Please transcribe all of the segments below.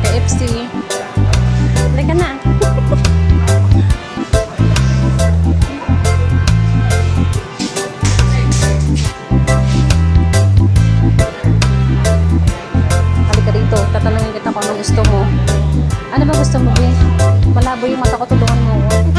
KFC. Halika na. Halika dito. Tatanungin kita kung anong gusto mo. Ano ba gusto mo, Be? Malabo yung mata ko. Tulungan mo ako.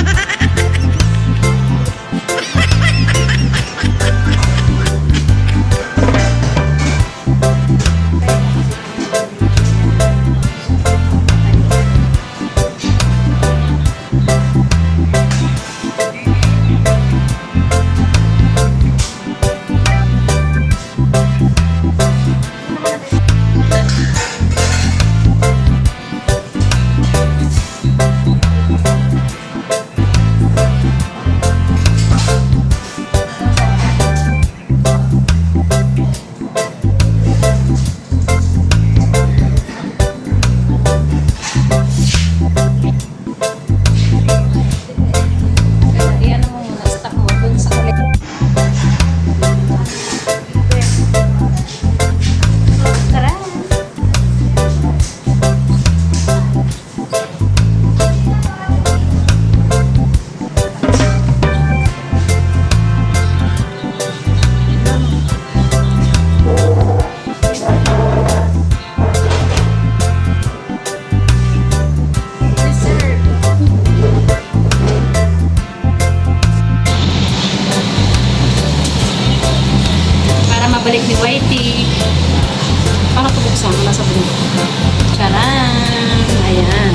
Balik ni Whitey. Para pabuksan mo nasa bundok. Charan! Ayan.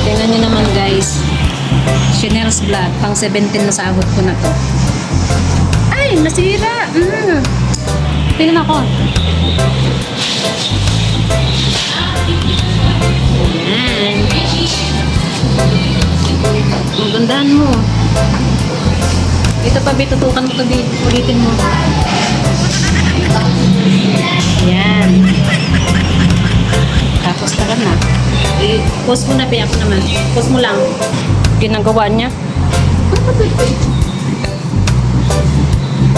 Tingnan nyo naman guys. Chanel's Blood. Pang 17 na sahod ko na to. Ay! Nasira! Tingnan ako. Ayan. Magandaan mo. Ito pa, tutukan mo ito. Ulitin mo. Yan. Tapos tara na. Post mo na, Pia ko naman. Post mo lang. Ginagawa niya.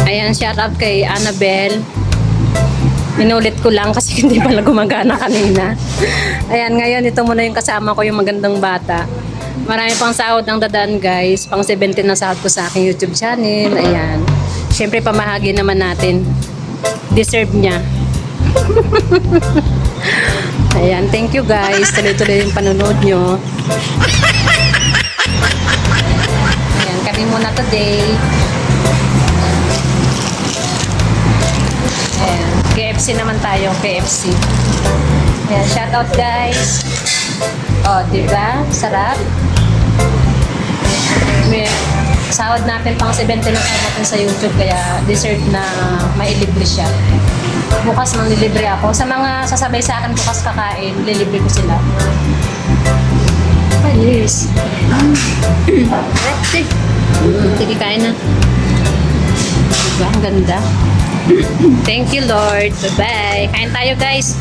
Ayan, shout out kay Annabelle. Inulit ko lang kasi hindi pala gumagana kanina. Ayan, ngayon ito muna yung kasama ko, yung magandang bata. Marami pang sahod ang dadaan guys. Pang 17 na sahod ko sa aking YouTube channel. Ayan. Siyempre pamahagi naman natin. Deserve niya. Ayan, thank you guys. Tuloy-tuloy yung panonood nyo. Ayan, kami muna today. Ayan, KFC naman tayo, KFC. Ayan, shout out guys. Oh, diba? Sarap. May sahod natin pang 70 na sahod natin sa YouTube, kaya deserve na mailibre siya. Bukas manglilibre ako. Sa mga sasabay sa akin bukas kakain, lilibre ko sila. Ayos. Sige, kain na. Diba? Ang ganda. Thank you, Lord. Bye-bye. Kain tayo, guys.